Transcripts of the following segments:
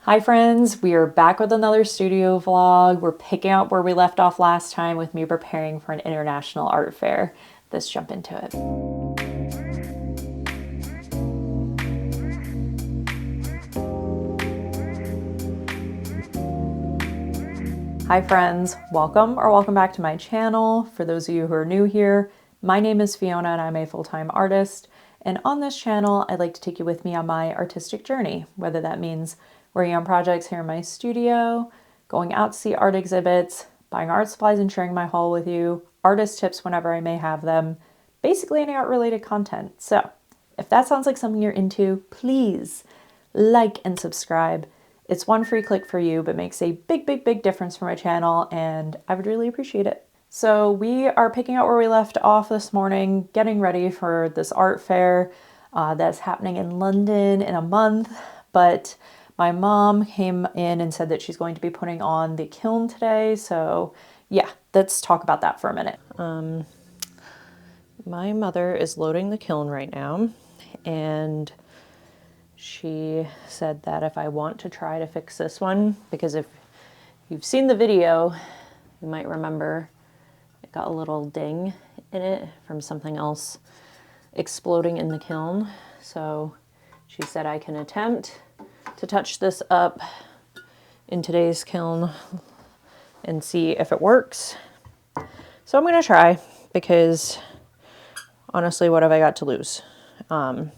Hi friends, we are back with another studio vlog. We're picking up where we left off last time with me preparing for an international art fair. Let's jump into it. Hi friends, welcome back to my channel. For those of you who are new here, my name is Fiona and I'm a full-time artist. And on this channel, I'd like to take you with me on my artistic journey, whether that means working on projects here in my studio, going out to see art exhibits, buying art supplies and sharing my haul with you, artist tips whenever I may have them, basically any art related content. So if that sounds like something you're into, please like and subscribe. It's one free click for you, but makes a big difference for my channel, and I would really appreciate it. So we are picking up where we left off this morning, getting ready for this art fair that's happening in London in a month, but my mom came in and said that she's going to be putting on the Kiln today, so yeah, let's talk about that for a minute. My mother is loading the Kiln right now, and she said that if I want to try to fix this one, because if you've seen the video, you might remember it got a little ding in it from something else exploding in the kiln. So she said I can attempt to touch this up in today's kiln and see if it works. So I'm going to try, because honestly, what have I got to lose? And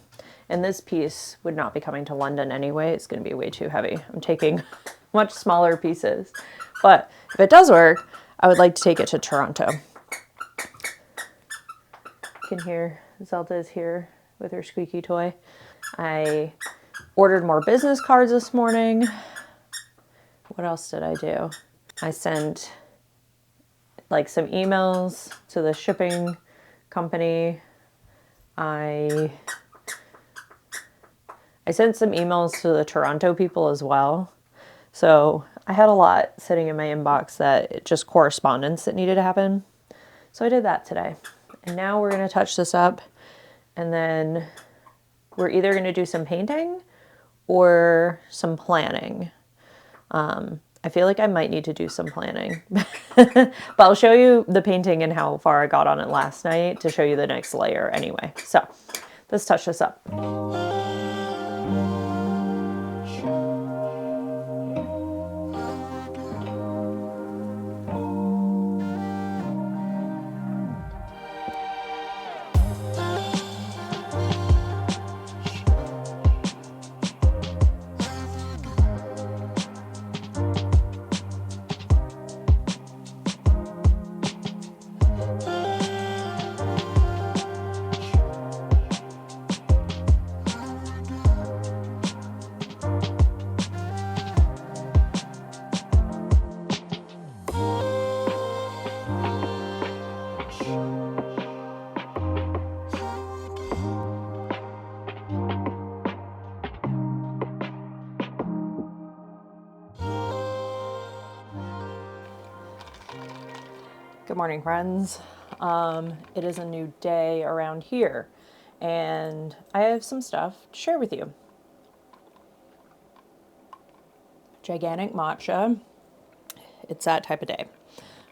this piece would not be coming to London anyway. It's going to be way too heavy. I'm taking much smaller pieces. But if it does work, I would like to take it to Toronto. You can hear Zelda is here with her squeaky toy. I ordered more business cards this morning. What else did I do? I sent like some emails to the shipping company. I sent some emails to the Toronto people as well. So I had a lot sitting in my inbox that just correspondence that needed to happen. So I did that today. And now we're going to touch this up, and then we're either going to do some painting or some planning. I feel like I might need to do some planning, but I'll show you the painting and how far I got on it last night to show you the next layer anyway. So let's touch this up. Good morning, friends. It is a new day around here, and I have some stuff to share with you. Gigantic matcha. It's that type of day.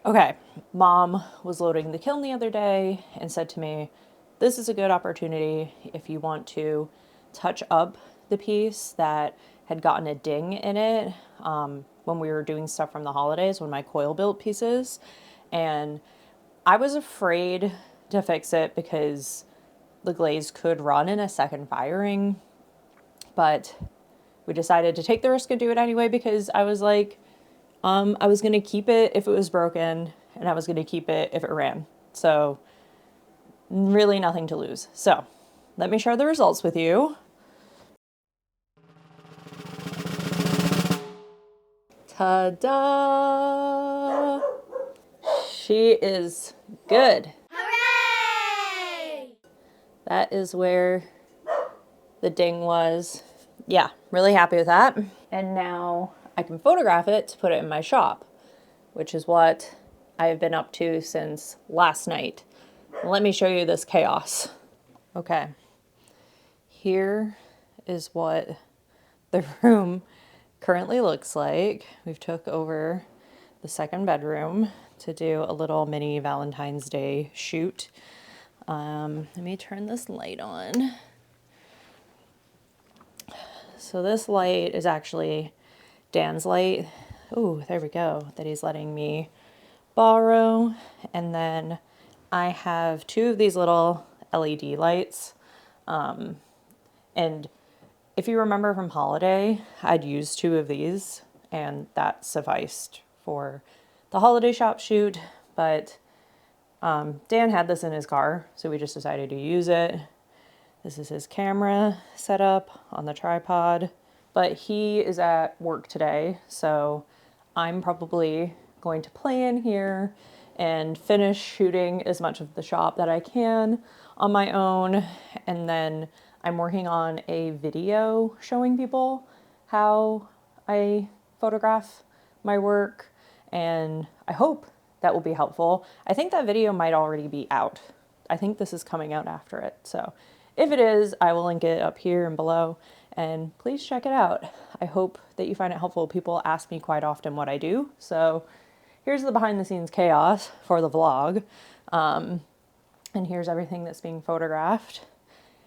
Okay, Mom was loading the kiln the other day and said to me, this is a good opportunity if you want to touch up the piece that had gotten a ding in it when we were doing stuff from the holidays, one of my coil built pieces. And I was afraid to fix it because the glaze could run in a second firing, but we decided to take the risk and do it anyway, because I was like, I was going to keep it if it was broken, and I was going to keep it if it ran. So really nothing to lose. So let me share the results with you. Ta-da! She is good. Hooray! That is where the ding was. Yeah, really happy with that. And now I can photograph it to put it in my shop, which is what I've been up to since last night. Let me show you this chaos. Okay, here is what the room currently looks like. We've took over the second bedroom to do a little mini Valentine's Day shoot. Let me turn this light on. So this light is actually Dan's light. Oh, there we go, that he's letting me borrow. And then I have two of these little LED lights. And if you remember from holiday, I'd used two of these and that sufficed for the holiday shop shoot. But Dan had this in his car, so we just decided to use it. This is his camera set up on the tripod, but he is at work today, so I'm probably going to play in here and finish shooting as much of the shop that I can on my own. And then I'm working on a video showing people how I photograph my work, and I hope that will be helpful. I think that video might already be out. I think this is coming out after it. So if it is, I will link it up here and below, and please check it out. I hope that you find it helpful. People ask me quite often what I do. So here's the behind the scenes chaos for the vlog. And here's everything that's being photographed.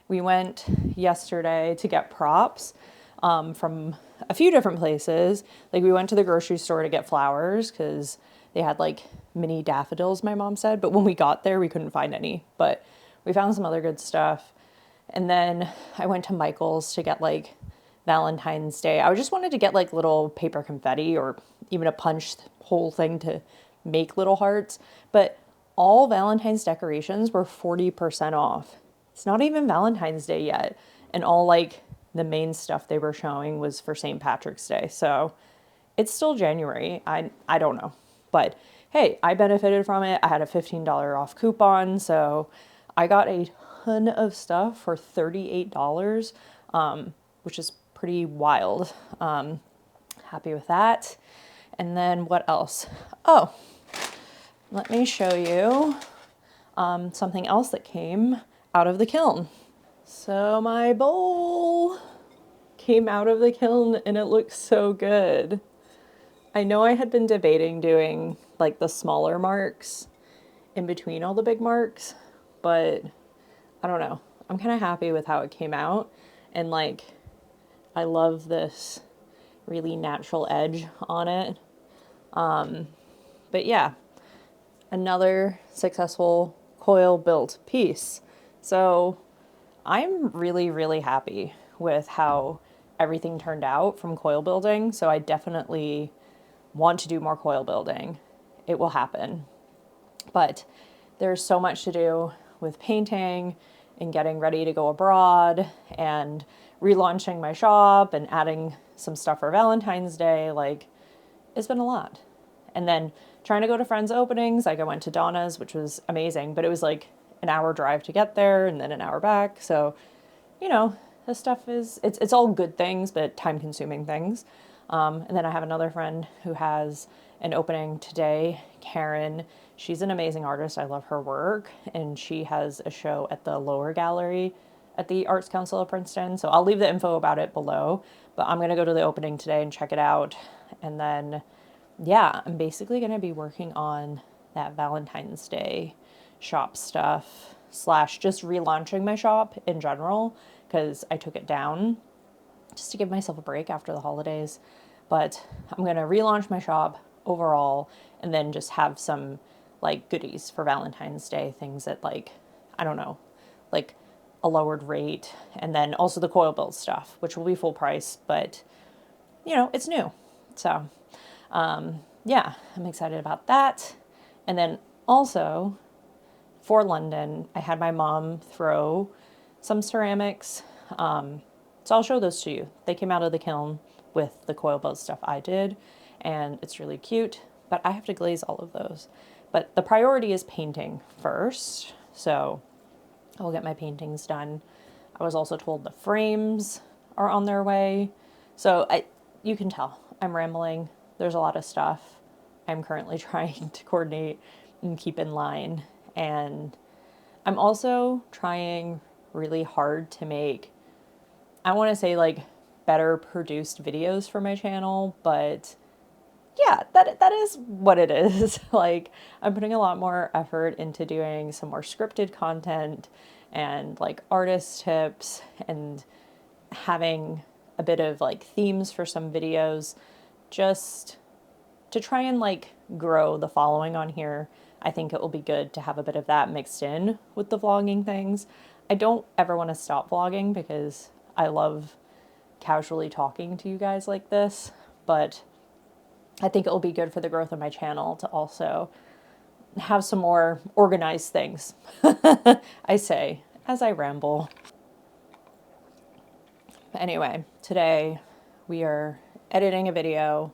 We went yesterday to get props from a few different places. Like we went to the grocery store to get flowers because they had like mini daffodils, my mom said, but when we got there, we couldn't find any, but we found some other good stuff. And then I went to Michael's to get like Valentine's Day. I just wanted to get like little paper confetti or even a punched hole thing to make little hearts, but all Valentine's decorations were 40% off. It's not even Valentine's Day yet. And all like the main stuff they were showing was for St. Patrick's Day. So it's still January. I don't know. But hey, I benefited from it. I had a $15 off coupon, so I got a ton of stuff for $38, which is pretty wild. Happy with that. And then what else? Oh, let me show you something else that came out of the kiln. So my bowl came out of the kiln and it looks so good. I know I had been debating doing like the smaller marks in between all the big marks, but I don't know. I'm kind of happy with how it came out. And like, I love this really natural edge on it. But yeah, another successful coil built piece. So I'm really, really happy with how everything turned out from coil building. So I definitely want to do more coil building. It will happen. But there's so much to do with painting and getting ready to go abroad and relaunching my shop and adding some stuff for Valentine's Day. Like, it's been a lot. And then trying to go to friends' openings. Like I went to Donna's, which was amazing, but it was like an hour drive to get there and then an hour back. So, you know, this stuff is, it's all good things, but time consuming things. And then I have another friend who has an opening today, Karen. She's an amazing artist. I love her work. And she has a show at the Lower Gallery at the Arts Council of Princeton. So I'll leave the info about it below, but I'm going to go to the opening today and check it out. And then, yeah, I'm basically going to be working on that Valentine's Day shop stuff / just relaunching my shop in general because I took it down just to give myself a break after the holidays. But I'm going to relaunch my shop overall and then just have some like goodies for Valentine's Day, things that like, I don't know, like a lowered rate. And then also the coil build stuff, which will be full price, but you know, it's new. So, yeah, I'm excited about that. And then also for London, I had my mom throw some ceramics. So I'll show those to you. They came out of the kiln with the coil build stuff I did, and it's really cute, but I have to glaze all of those. But the priority is painting first, so I'll get my paintings done. I was also told the frames are on their way. So you can tell I'm rambling. There's a lot of stuff I'm currently trying to coordinate and keep in line. And I'm also trying really hard to make, I want to say like better produced videos for my channel, but yeah, that is what it is. Like, I'm putting a lot more effort into doing some more scripted content and like artist tips and having a bit of like themes for some videos just to try and like grow the following on here. I think it will be good to have a bit of that mixed in with the vlogging things. I don't ever want to stop vlogging because I love casually talking to you guys like this, but I think it will be good for the growth of my channel to also have some more organized things. I say as I ramble. But anyway, today we are editing a video,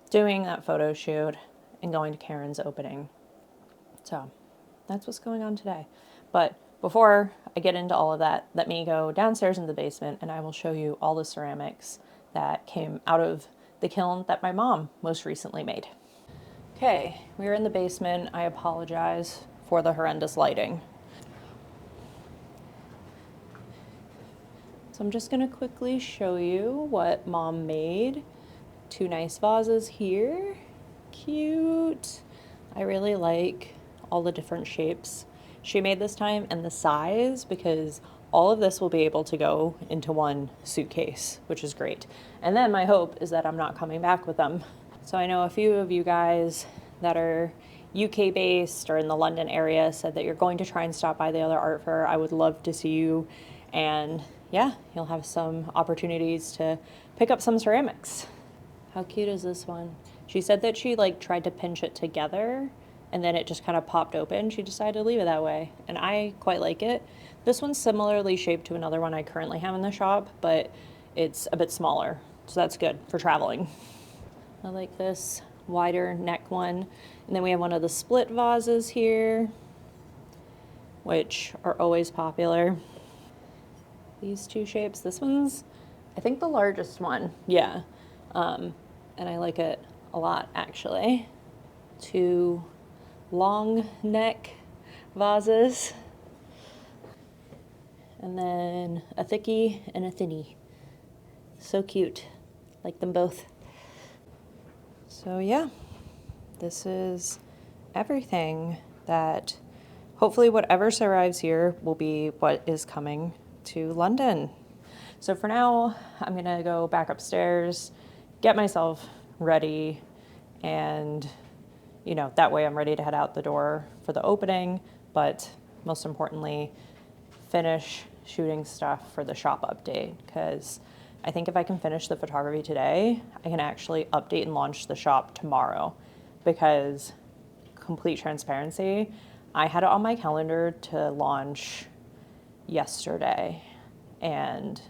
doing that photo shoot, and going to Karen's opening. So that's what's going on today. But before I get into all of that, let me go downstairs in the basement and I will show you all the ceramics that came out of the kiln that my mom most recently made. Okay, we're in the basement. I apologize for the horrendous lighting. So I'm just gonna quickly show you what mom made. 2 nice vases here. Cute. I really like all the different shapes she made this time and the size, because all of this will be able to go into one suitcase, which is great. And then my hope is that I'm not coming back with them. So I know a few of you guys that are UK based or in the London area said that you're going to try and stop by the other art fair. I would love to see you, and yeah, you'll have some opportunities to pick up some ceramics. How cute is this one? She said that she like tried to pinch it together and then it just kind of popped open. She decided to leave it that way, and I quite like it. This one's similarly shaped to another one I currently have in the shop, but it's a bit smaller, so that's good for traveling. I like this wider neck one. And then we have one of the split vases here, which are always popular. These 2 shapes. This one's, I think, the largest one. Yeah. And I like it a lot, actually. 2 long neck vases. And then a thickie and a thinny. So cute. Like them both. So yeah, this is everything that hopefully whatever arrives here will be what is coming to London. So for now, I'm gonna go back upstairs, get myself ready, and you know, that way I'm ready to head out the door for the opening, but most importantly, finish shooting stuff for the shop update, because I think if I can finish the photography today, I can actually update and launch the shop tomorrow, because complete transparency, I had it on my calendar to launch yesterday, and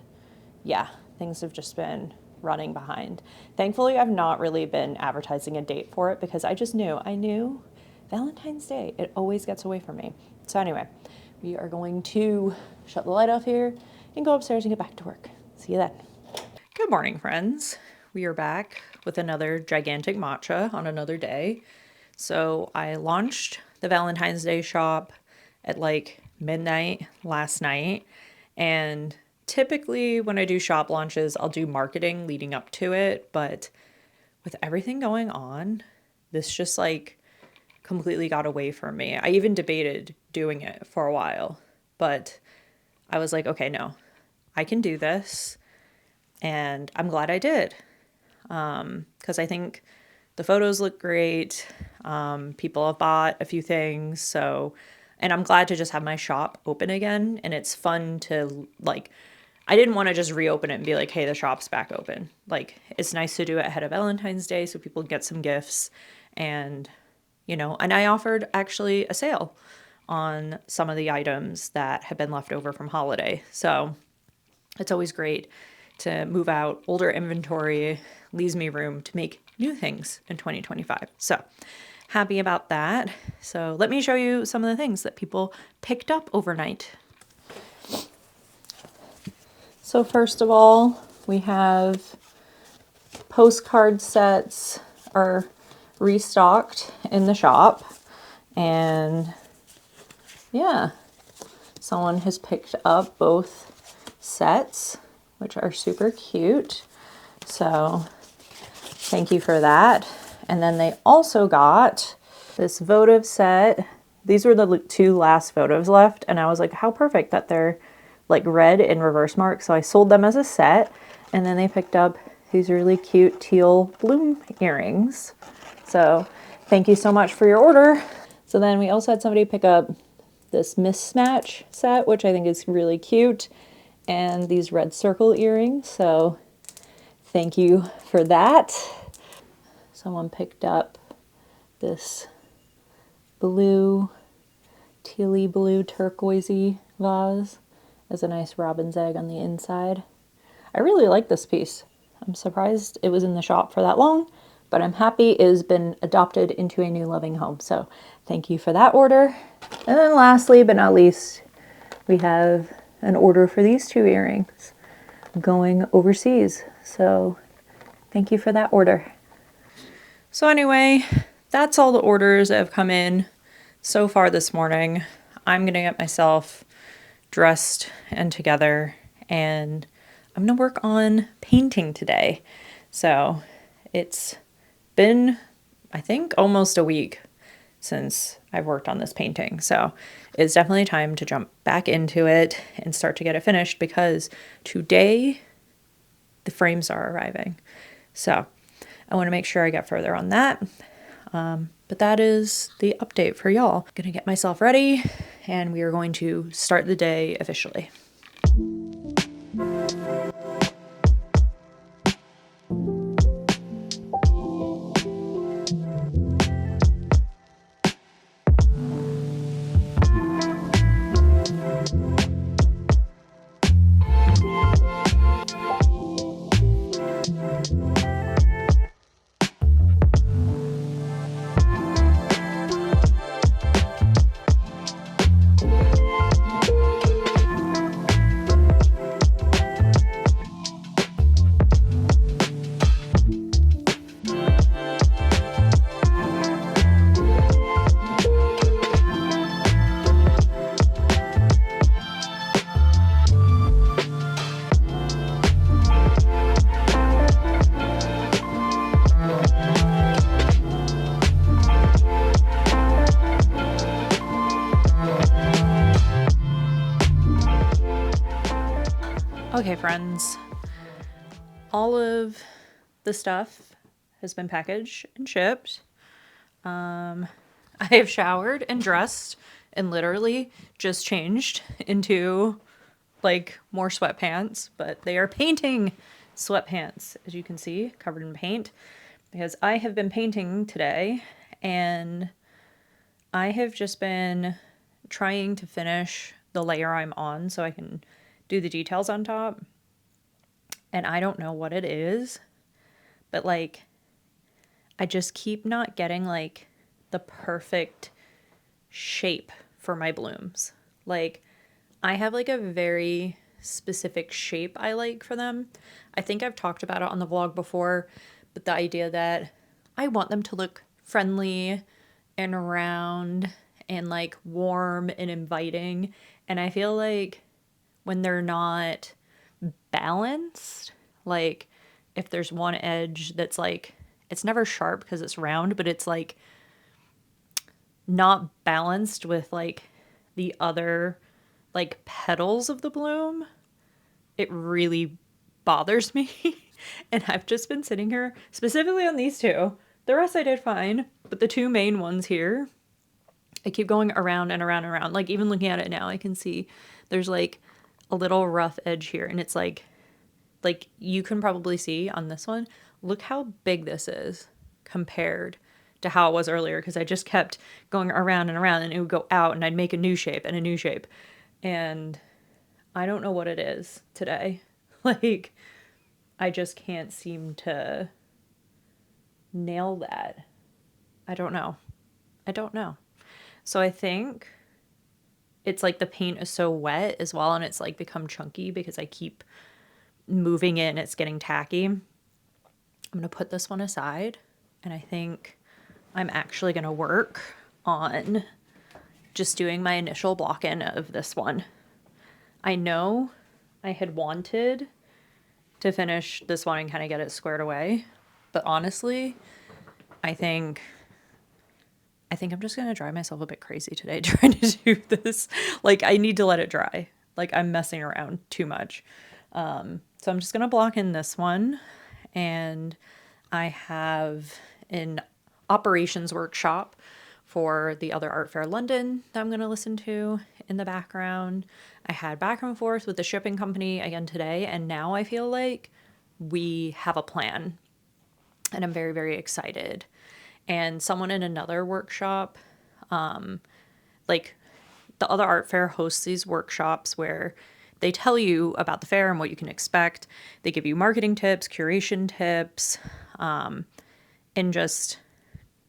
yeah, things have just been running behind. Thankfully, I've not really been advertising a date for it because I knew Valentine's Day, it always gets away from me. So anyway, we are going to shut the light off here and go upstairs and get back to work. See you then. Good morning, friends. We are back with another gigantic matcha on another day. So I launched the Valentine's Day shop at like midnight last night, and typically when I do shop launches, I'll do marketing leading up to it, but with everything going on, this just like completely got away from me. I even debated doing it for a while, but I was like, okay, no, I can do this, and I'm glad I did, because I think the photos look great. People have bought a few things, so, and I'm glad to just have my shop open again, and it's fun to like, I didn't want to just reopen it and be like, hey, the shop's back open. Like, it's nice to do it ahead of Valentine's Day so people get some gifts, and, you know, and I offered actually a sale on some of the items that had been left over from holiday. So it's always great to move out older inventory, leaves me room to make new things in 2025. So happy about that. So let me show you some of the things that people picked up overnight. So first of all, we have postcard sets are restocked in the shop, and yeah, someone has picked up both sets. which are super cute. So thank you for that. And then they also got this votive set. These were the 2 last votives left, and I was like, how perfect that they're like red in reverse mark. So I sold them as a set, and then they picked up these really cute teal bloom earrings. So thank you so much for your order. So then we also had somebody pick up this mismatch set, which I think is really cute, and these red circle earrings. So thank you for that. Someone picked up this blue, tealy blue turquoisey vase as a nice robin's egg on the inside. I really like this piece. I'm surprised it was in the shop for that long, but I'm happy it has been adopted into a new loving home. So thank you for that order. And then lastly, but not least, we have an order for these 2 earrings going overseas. So thank you for that order. So anyway, that's all the orders that have come in so far this morning. I'm going to get myself dressed and together, and I'm going to work on painting today. So it's been, I think, almost a week since I've worked on this painting. So it's definitely time to jump back into it and start to get it finished, because today the frames are arriving. So I want to make sure I get further on that. But that is the update for y'all. I'm gonna get myself ready, and we are going to start the day officially. Okay, friends, all of the stuff has been packaged and shipped. I have showered and dressed and literally just changed into like more sweatpants, but they are painting sweatpants, as you can see, covered in paint, because I have been painting today, and I have just been trying to finish the layer I'm on so I can do the details on top. And I don't know what it is, but like I just keep not getting like the perfect shape for my blooms. Like I have like a very specific shape I like for them. I think I've talked about it on the vlog before, but the idea that I want them to look friendly and round and like warm and inviting. And I feel like when they're not balanced, like if there's one edge that's like, it's never sharp because it's round, but it's like not balanced with like the other like petals of the bloom, it really bothers me. And I've just been sitting here specifically on these 2. The rest I did fine, but the 2 main ones here, I keep going around and around and around. Like even looking at it now, I can see there's like a little rough edge here, and it's like you can probably see on this one, look how big this is compared to how it was earlier, because I just kept going around and around, and it would go out and I'd make a new shape and a new shape. And I don't know what it is today. Like I just can't seem to nail that. I don't know. So I think it's like the paint is so wet as well, and it's like become chunky because I keep moving it and it's getting tacky. I'm going to put this one aside, and I think I'm actually going to work on just doing my initial block in of this one. I know I had wanted to finish this one and kind of get it squared away. But honestly, I think I'm just going to drive myself a bit crazy today trying to do this. Like, I need to let it dry. Like, I'm messing around too much. So I'm just going to block in this one. And I have an operations workshop for the other art fair London that I'm going to listen to in the background. I had back and forth with the shipping company again today, and now I feel like we have a plan. And I'm very, very excited. And someone in another workshop, like the other art fair hosts these workshops where they tell you about the fair and what you can expect. They give you marketing tips, curation tips, and just,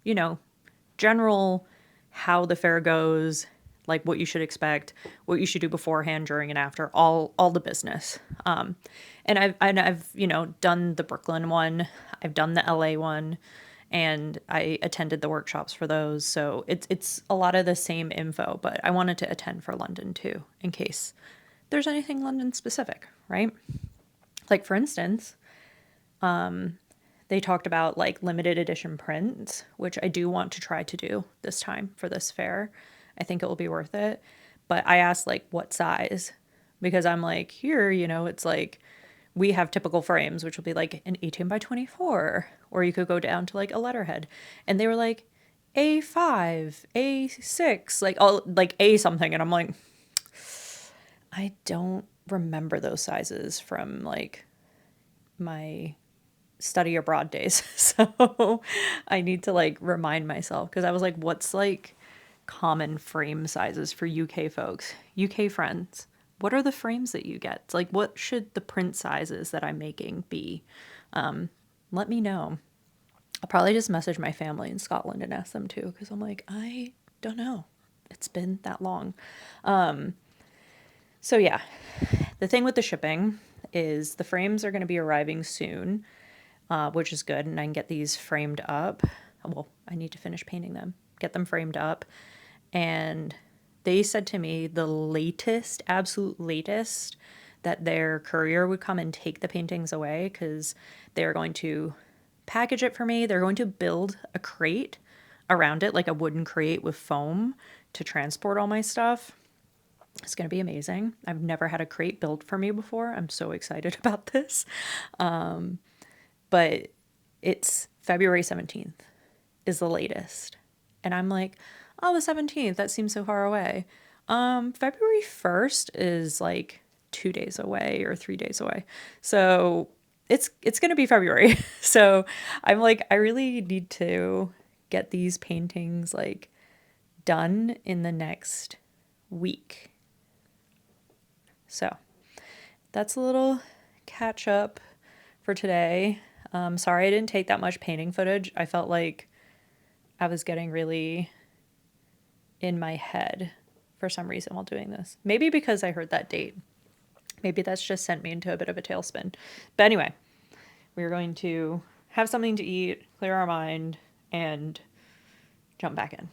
you know, general how the fair goes, like what you should expect, what you should do beforehand, during, and after, all the business. And I've done the Brooklyn one, I've done the LA one, and I attended the workshops for those. So it's a lot of the same info, but I wanted to attend for London too, in case there's anything London specific, right? Like, for instance, they talked about like limited edition prints, which I do want to try to do this time for this fair. I think it will be worth it. But I asked like what size, because I'm like, here, it's like we have typical frames, which will be like an 18 by 24, or you could go down to like a letterhead. And they were like A5, A6, like all like A something. And I'm like, I don't remember those sizes from like my study abroad days. So I need to like remind myself, because I was like, what's like common frame sizes for UK folks, UK friends? What are the frames that you get? It's like, what should the print sizes that I'm making be? Let me know. I'll probably just message my family in Scotland and ask them too, because I'm like, I don't know. It's been that long. So yeah, the thing with the shipping is the frames are going to be arriving soon, which is good. And I can get these framed up. Well, I need to finish painting them, get them framed up. And they said to me the latest, absolute latest, that their courier would come and take the paintings away, because they're going to package it for me. They're going to build a crate around it, like a wooden crate with foam to transport all my stuff. It's going to be amazing. I've never had a crate built for me before. I'm so excited about this. But it's February 17th is the latest. And I'm like, oh, the 17th, that seems so far away. February 1st is like 2 days away or 3 days away. So it's going to be February. So I'm like, I really need to get these paintings like done in the next week. So that's a little catch up for today. Sorry I didn't take that much painting footage. I felt like I was getting really in my head for some reason while doing this. Maybe because I heard that date. Maybe that's just sent me into a bit of a tailspin. But anyway, we're going to have something to eat, clear our mind, and jump back in.